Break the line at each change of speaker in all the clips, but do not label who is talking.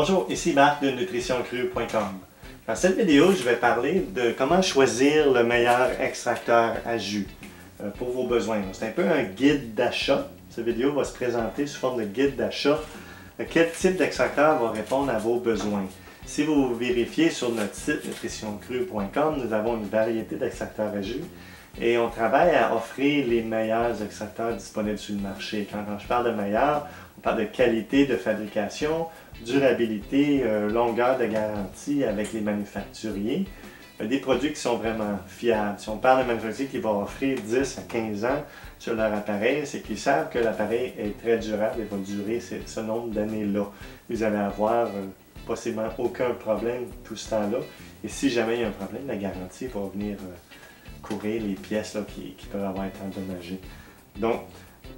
Bonjour, ici Marc de nutritioncrue.com. Dans cette vidéo, je vais parler de comment choisir le meilleur extracteur à jus pour vos besoins. C'est un peu un guide d'achat. Cette vidéo va se présenter sous forme de guide d'achat. Quel type d'extracteur va répondre à vos besoins? Si vous vérifiez sur notre site nutritioncrue.com, nous avons une variété d'extracteurs à jus et on travaille à offrir les meilleurs extracteurs disponibles sur le marché. Quand je parle de meilleurs, on parle de qualité de fabrication, durabilité, longueur de garantie avec les manufacturiers, des produits qui sont vraiment fiables. Si on parle de manufacturier qui va offrir 10 à 15 ans sur leur appareil, c'est qu'ils savent que l'appareil est très durable et va durer ce nombre d'années-là. Vous allez avoir possiblement aucun problème tout ce temps-là. Et si jamais il y a un problème, la garantie va venir courir les pièces là, qui peuvent avoir été endommagées. Donc,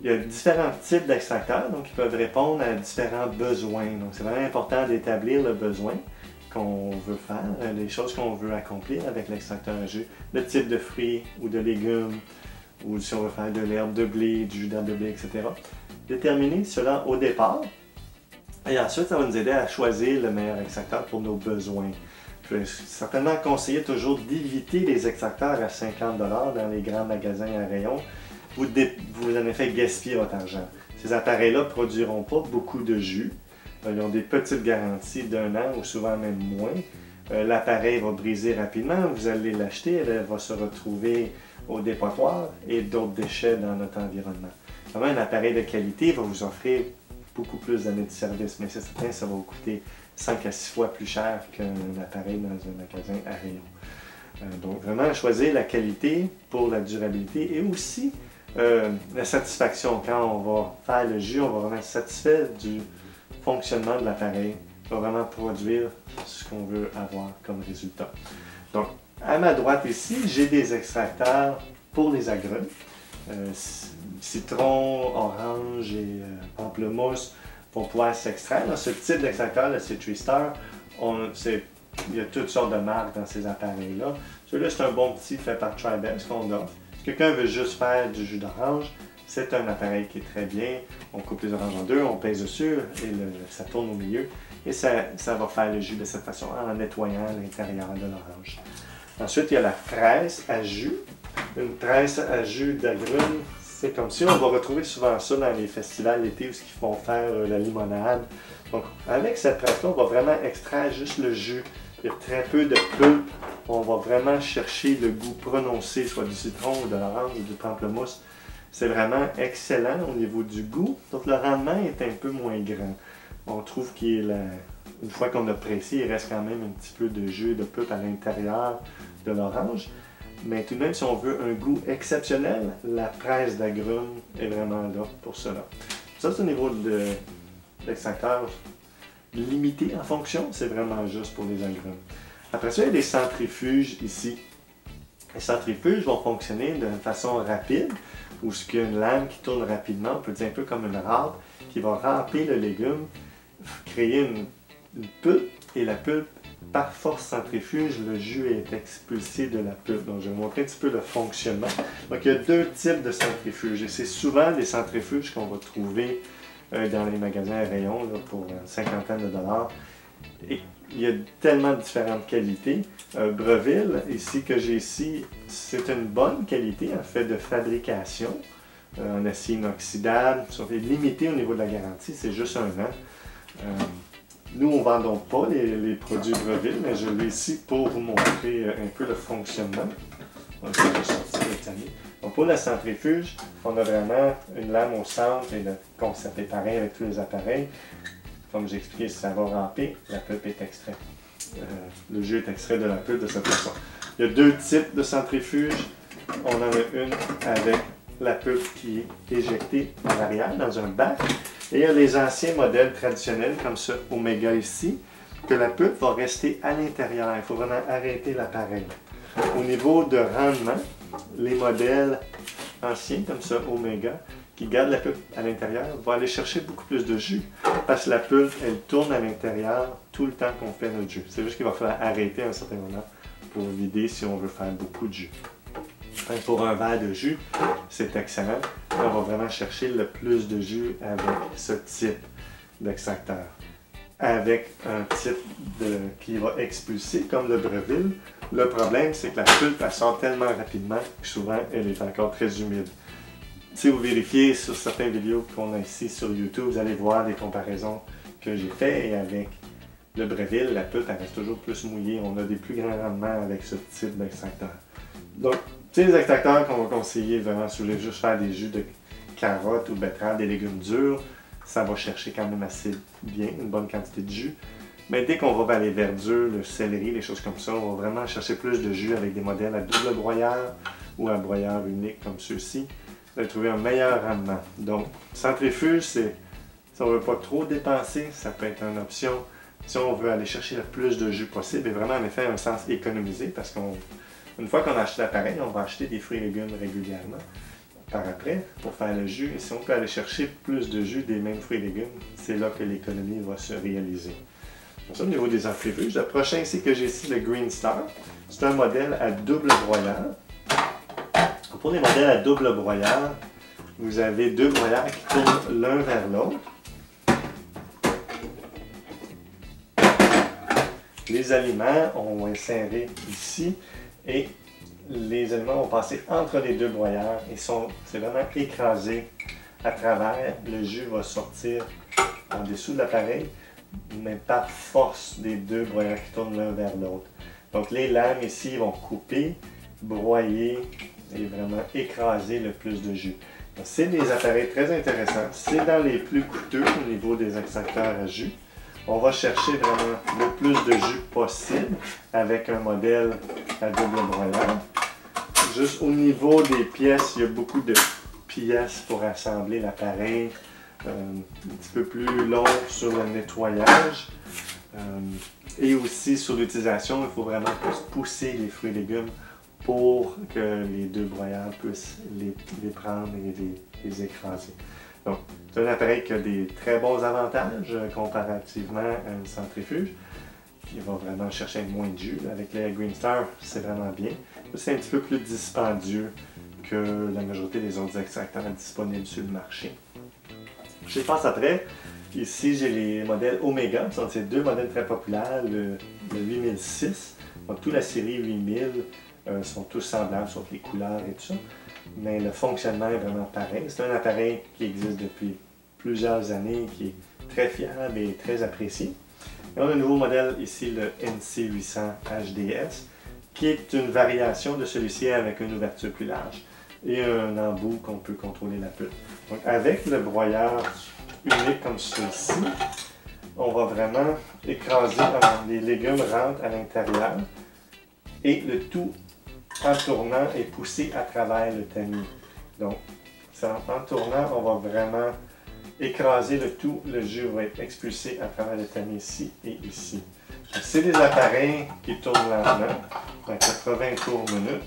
il y a différents types d'extracteurs, donc ils peuvent répondre à différents besoins. Donc, c'est vraiment important d'établir le besoin qu'on veut faire, les choses qu'on veut accomplir avec l'extracteur à jus, le type de fruits ou de légumes, ou si on veut faire de l'herbe de blé, du jus d'herbe de blé, etc. Déterminer cela au départ, et ensuite, ça va nous aider à choisir le meilleur extracteur pour nos besoins. Je vais certainement conseiller toujours d'éviter les extracteurs à 50$ dans les grands magasins à rayon. Vous en effet gaspillez votre argent. Ces appareils-là ne produiront pas beaucoup de jus. Ils ont des petites garanties d'1 an ou souvent même moins. L'appareil va briser rapidement, vous allez l'acheter, elle va se retrouver au dépotoir et d'autres déchets dans notre environnement. Vraiment, un appareil de qualité va vous offrir beaucoup plus d'années de service, mais c'est certain, ça va vous coûter 5 à 6 fois plus cher qu'un appareil dans un magasin à rayon. Donc vraiment, choisir la qualité pour la durabilité et aussi la satisfaction. Quand on va faire le jus, on va vraiment être satisfait du fonctionnement de l'appareil. On va vraiment produire ce qu'on veut avoir comme résultat. Donc, à ma droite ici, j'ai des extracteurs pour les agrumes. Citron, orange et pamplemousse vont pouvoir s'extraire. Dans ce type d'extracteur, le Citristar, il y a toutes sortes de marques dans ces appareils-là. Celui-là, c'est un bon petit fait par Tribest qu'on offre. Si quelqu'un veut juste faire du jus d'orange, c'est un appareil qui est très bien. On coupe les oranges en deux, on pèse dessus et ça tourne au milieu. Et ça va faire le jus de cette façon en nettoyant l'intérieur de l'orange. Ensuite, il y a la tresse à jus. Une tresse à jus d'agrumes, c'est comme si on va retrouver souvent ça dans les festivals l'été où ils font faire la limonade. Donc, avec cette tresse-là, on va vraiment extraire juste le jus. Il y a très peu de pulpe. On va vraiment chercher le goût prononcé, soit du citron ou de l'orange ou du pamplemousse. C'est vraiment excellent au niveau du goût. Donc, le rendement est un peu moins grand. On trouve qu'une fois qu'on a pressé, il reste quand même un petit peu de jus de pulpe à l'intérieur de l'orange. Mais tout de même, si on veut un goût exceptionnel, la presse d'agrumes est vraiment là pour cela. Ça, c'est au niveau de l'extracteur limité en fonction, c'est vraiment juste pour les agrumes. Après ça, il y a des centrifuges ici. Les centrifuges vont fonctionner de façon rapide, où il y a une lame qui tourne rapidement, on peut dire un peu comme une râpe, qui va râper le légume, créer une pulpe, et la pulpe, par force centrifuge, le jus est expulsé de la pulpe. Donc, je vais vous montrer un petit peu le fonctionnement. Donc, il y a deux types de centrifuges, et c'est souvent les centrifuges qu'on va trouver dans les magasins à rayon là, pour une cinquantaine de dollars. Et il y a tellement de différentes qualités. Breville, ici que j'ai ici, c'est une bonne qualité en fait de fabrication. En acier inoxydable, ils sont limités au niveau de la garantie, c'est juste 1 an. Nous, on ne vend donc pas les produits Breville, mais je l'ai ici pour vous montrer un peu le fonctionnement. Donc, pour la centrifuge, on a vraiment une lame au centre et le concept est pareil avec tous les appareils. Comme j'ai expliqué, ça va ramper, la pulpe est extraite. Le jus est extrait de la pulpe de cette façon. Il y a deux types de centrifuges. On en a une avec la pulpe qui est éjectée en arrière dans un bac. Et il y a les anciens modèles traditionnels, comme ce Omega ici, que la pulpe va rester à l'intérieur. Il faut vraiment arrêter l'appareil. Au niveau de rendement, les modèles anciens, comme ce Omega, qui gardent la pulpe à l'intérieur, vont aller chercher beaucoup plus de jus, parce que la pulpe, elle tourne à l'intérieur tout le temps qu'on fait notre jus. C'est juste qu'il va falloir arrêter à un certain moment pour vider si on veut faire beaucoup de jus. Pour un verre de jus, c'est excellent. On va vraiment chercher le plus de jus avec ce type d'extracteur. avec un type qui va expulser, comme le Breville. Le problème, c'est que la pulpe, elle sort tellement rapidement que souvent, elle est encore très humide. Si vous vérifiez sur certaines vidéos qu'on a ici sur YouTube, vous allez voir des comparaisons que j'ai faites et avec le Breville, la pulpe, elle reste toujours plus mouillée. On a des plus grands rendements avec ce type d'extracteur. Donc, c'est les extracteurs qu'on va conseiller vraiment si vous voulez juste faire des jus de carottes ou betteraves, des légumes durs. Ça va chercher quand même assez bien, une bonne quantité de jus. Mais dès qu'on va vers les verdures, le céleri, les choses comme ça, on va vraiment chercher plus de jus avec des modèles à double broyeur ou à broyeur unique comme ceux-ci. Vous allez trouver un meilleur rendement. Donc, centrifuge, si on ne veut pas trop dépenser, ça peut être une option. Si on veut aller chercher le plus de jus possible, et vraiment en effet un sens économiser, parce qu'une fois qu'on a acheté l'appareil, on va acheter des fruits et légumes régulièrement par après pour faire le jus. Et si on peut aller chercher plus de jus des mêmes fruits et légumes, c'est là que l'économie va se réaliser. Donc ça, au niveau des centrifuges, le prochain ici que j'ai ici, le Green Star, c'est un modèle à double broyeur. Pour les modèles à double broyeur, vous avez deux broyeurs qui tournent l'un vers l'autre. Les aliments, on va insérer ici et les aliments vont passer entre les deux broyeurs et c'est vraiment écrasé à travers. Le jus va sortir en dessous de l'appareil, mais par force des deux broyeurs qui tournent l'un vers l'autre. Donc les lames ici vont couper, broyer et vraiment écraser le plus de jus. C'est des appareils très intéressants. C'est dans les plus coûteux au niveau des extracteurs à jus. On va chercher vraiment le plus de jus possible avec un modèle à double broyeur. Juste au niveau des pièces, il y a beaucoup de pièces pour assembler l'appareil. Un petit peu plus long sur le nettoyage. Et aussi sur l'utilisation, il faut vraiment pousser les fruits et légumes pour que les deux broyeurs puissent les prendre et les écraser. Donc, c'est un appareil qui a des très bons avantages comparativement à une centrifuge, qui va vraiment chercher moins de jus. Avec les Green Star, c'est vraiment bien. C'est un petit peu plus dispendieux que la majorité des autres extracteurs disponibles sur le marché. Je passe après. Ici, j'ai les modèles Omega. Ce sont ces deux modèles très populaires, le 8006. Donc, toute la série 8000 sont tous semblables, sauf les couleurs et tout ça. Mais le fonctionnement est vraiment pareil. C'est un appareil qui existe depuis plusieurs années, qui est très fiable et très apprécié. Et on a un nouveau modèle ici, le NC800 HDS, qui est une variation de celui-ci avec une ouverture plus large et un embout qu'on peut contrôler la pulpe. Donc avec le broyeur unique comme celui-ci, on va vraiment écraser, les légumes rentrent à l'intérieur et le tout en tournant et poussé à travers le tamis. Donc en tournant, on va vraiment écraser le tout, le jus va être expulsé à travers le tamis ici et ici. C'est des appareils qui tournent lentement, à 80 tours minute,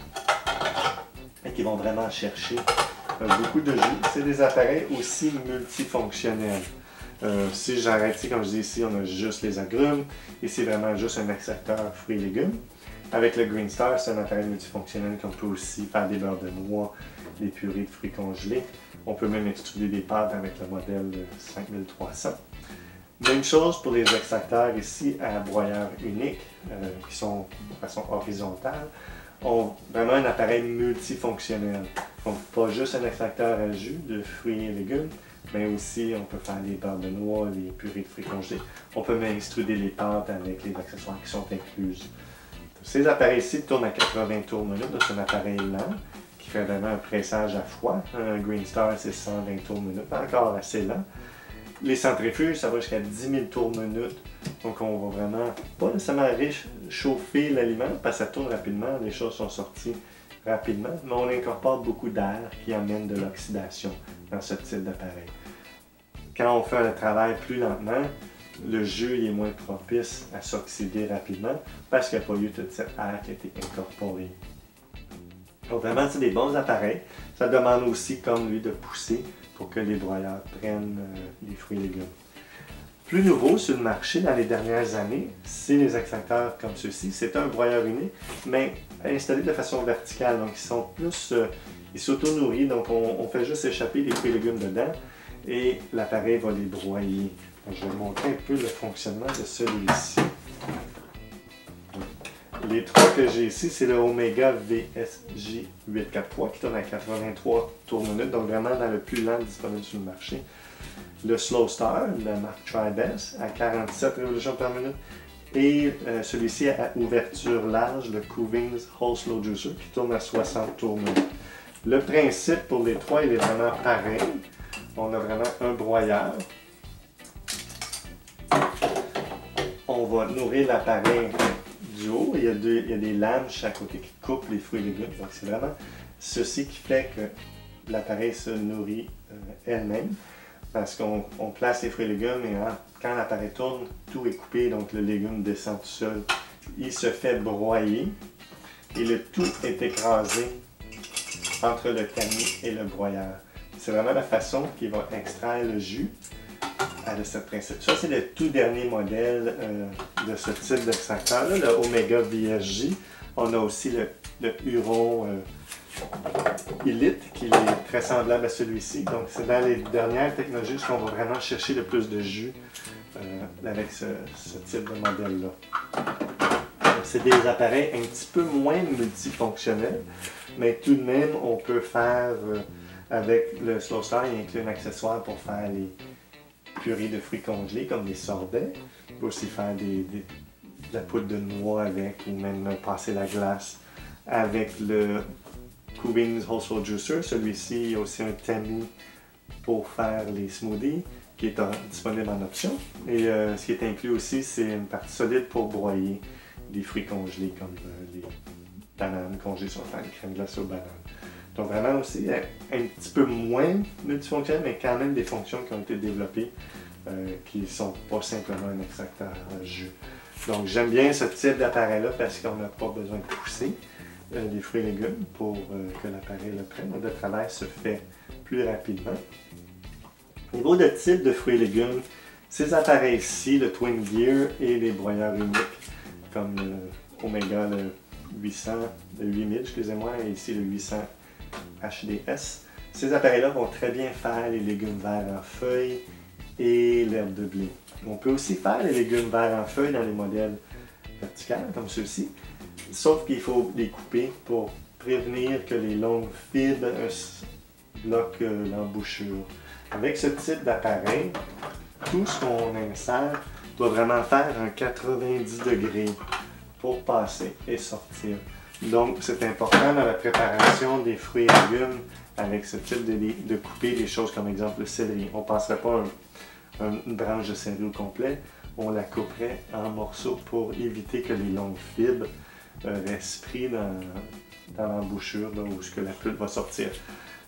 et qui vont vraiment chercher beaucoup de jus. C'est des appareils aussi multifonctionnels. Si j'arrête ici, comme je dis ici, on a juste les agrumes, et c'est vraiment juste un extracteur fruits et légumes. Avec le Green Star, c'est un appareil multifonctionnel qu'on peut aussi faire des beurres de noix, des purées de fruits congelés. On peut même extruder des pâtes avec le modèle 5300. Même chose pour les extracteurs ici à broyeur unique, qui sont de façon horizontale. On vraiment un appareil multifonctionnel. Donc pas juste un extracteur à jus de fruits et légumes, mais aussi on peut faire les beurres de noix, les purées de fruits congelés. On peut même extruder les pâtes avec les accessoires qui sont inclus. Ces appareils-ci tournent à 80 tours minute, c'est un appareil lent qui fait vraiment un pressage à froid. Un Green Star, c'est 120 tours minute, encore assez lent. Les centrifuges, ça va jusqu'à 10 000 tours minute. Donc on va vraiment, pas nécessairement chauffer l'aliment parce que ça tourne rapidement, les choses sont sorties rapidement, mais on incorpore beaucoup d'air qui amène de l'oxydation dans ce type d'appareil. Quand on fait un travail plus lentement, le jus est moins propice à s'oxyder rapidement parce qu'il n'y a pas eu toute cette air qui a été incorporée. Donc vraiment, c'est des bons appareils. Ça demande aussi, comme lui, de pousser pour que les broyeurs prennent les fruits et légumes. Plus nouveau sur le marché dans les dernières années, c'est les extracteurs comme ceux-ci. C'est un broyeur unique, mais installé de façon verticale. Donc ils sont plus, ils s'auto-nourrissent, donc on fait juste échapper les fruits et légumes dedans. et l'appareil va les broyer. Donc, je vais vous montrer un peu le fonctionnement de celui-ci. Les trois que j'ai ici, c'est le Omega VSJ843 qui tourne à 83 tours minute, donc vraiment dans le plus lent disponible sur le marché. Le Slow Star, la marque Tri-Bass, à 47 révolutions par minute. Et celui-ci à ouverture large, le Kuvings Whole Slow Juicer, qui tourne à 60 tours minute. Le principe pour les trois, il est vraiment pareil. On a vraiment un broyeur. On va nourrir l'appareil du haut. Il y a des lames chaque côté qui coupent les fruits et légumes. Donc c'est vraiment ceci qui fait que l'appareil se nourrit elle-même. Parce qu'on place les fruits et légumes et quand l'appareil tourne, tout est coupé, donc le légume descend tout seul. Il se fait broyer et le tout est écrasé entre le tamis et le broyeur. C'est vraiment la façon qu'il va extraire le jus de ce principe. Ça, c'est le tout dernier modèle de ce type d'extracteur-là, le Omega VSJ. On a aussi le Huron Elite, qui est très semblable à celui-ci. Donc, c'est dans les dernières technologies qu'on va vraiment chercher le plus de jus avec ce type de modèle-là. C'est des appareils un petit peu moins multifonctionnels, mais tout de même, on peut faire, avec le Slow Star, il inclut un accessoire pour faire les purées de fruits congelés, comme des sorbets. On peut aussi faire de la poudre de noix avec, ou même passer la glace avec le Kuvings Whole Slow Juicer. Celui-ci, il y a aussi un tamis pour faire les smoothies qui est disponible en option. Et ce qui est inclus aussi, c'est une partie solide pour broyer des fruits congelés comme les bananes congelées sur la crème glacée aux bananes. Donc vraiment aussi un petit peu moins multifonctionnel, mais quand même des fonctions qui ont été développées qui ne sont pas simplement un extracteur à jus. Donc j'aime bien ce type d'appareil-là parce qu'on n'a pas besoin de pousser des fruits et légumes pour que l'appareil le prenne. Le travail se fait plus rapidement. Au niveau de type de fruits et légumes, ces appareils-ci, le Twin Gear et les broyeurs uniques, comme le Omega, le 800, le 8000, excusez-moi, et ici le 800 HDS. Ces appareils-là vont très bien faire les légumes verts en feuilles et l'herbe de blé. On peut aussi faire les légumes verts en feuilles dans les modèles verticales, comme ceux-ci, sauf qu'il faut les couper pour prévenir que les longues fibres bloquent l'embouchure. Avec ce type d'appareil, tout ce qu'on insère doit vraiment faire un 90 degrés pour passer et sortir. Donc, c'est important dans la préparation des fruits et légumes avec ce type de couper des choses comme exemple le céleri. On ne passerait pas une branche de céleri au complet, on la couperait en morceaux pour éviter que les longues fibres restent prises dans l'embouchure où la pulpe va sortir.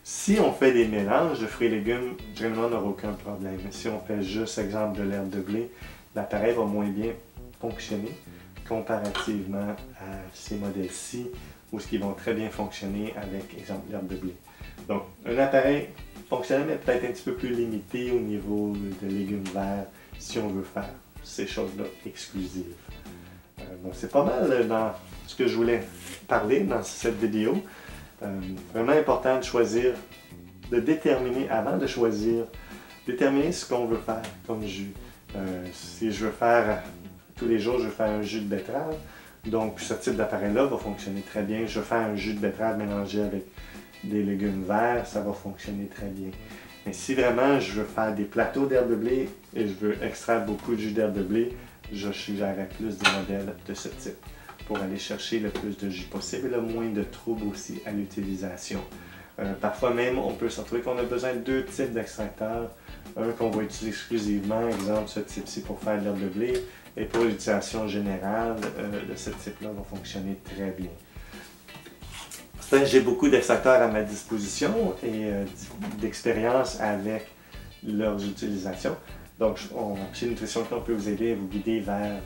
Si on fait des mélanges de fruits et légumes, généralement on n'aura aucun problème. Si on fait juste exemple de l'herbe de blé, l'appareil va moins bien fonctionner comparativement à ces modèles-ci, où ils vont très bien fonctionner avec, exemple, l'herbe de blé. Donc, un appareil fonctionnel, mais peut-être un petit peu plus limité au niveau de légumes verts, si on veut faire ces choses-là exclusives. Donc, c'est pas mal dans ce que je voulais parler dans cette vidéo. Vraiment important de choisir, de déterminer, avant de choisir, déterminer ce qu'on veut faire comme jus. Si je veux faire tous les jours, je veux faire un jus de betterave. Donc, ce type d'appareil-là va fonctionner très bien. Je veux faire un jus de betterave mélangé avec des légumes verts, ça va fonctionner très bien. Mais si vraiment je veux faire des plateaux d'herbe de blé et je veux extraire beaucoup de jus d'herbe de blé, je suggérerais plus des modèles de ce type pour aller chercher le plus de jus possible et le moins de troubles aussi à l'utilisation. Parfois même, on peut se retrouver qu'on a besoin de deux types d'extracteurs. Un qu'on va utiliser exclusivement, exemple ce type-ci pour faire de l'herbe de blé, et pour l'utilisation générale de ce type-là va fonctionner très bien. Enfin, j'ai beaucoup d'extracteurs à ma disposition et d'expérience avec leurs utilisations. Donc, chez Nutrition Clé, on peut vous aider et vous guider vers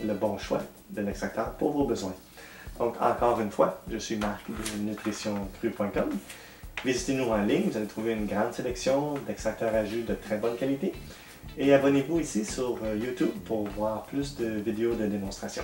le bon choix de l'extracteur pour vos besoins. Donc, encore une fois, je suis Marc de nutritioncru.com. Visitez-nous en ligne, vous allez trouver une grande sélection d'extracteurs à jus de très bonne qualité. Et abonnez-vous ici sur YouTube pour voir plus de vidéos de démonstration.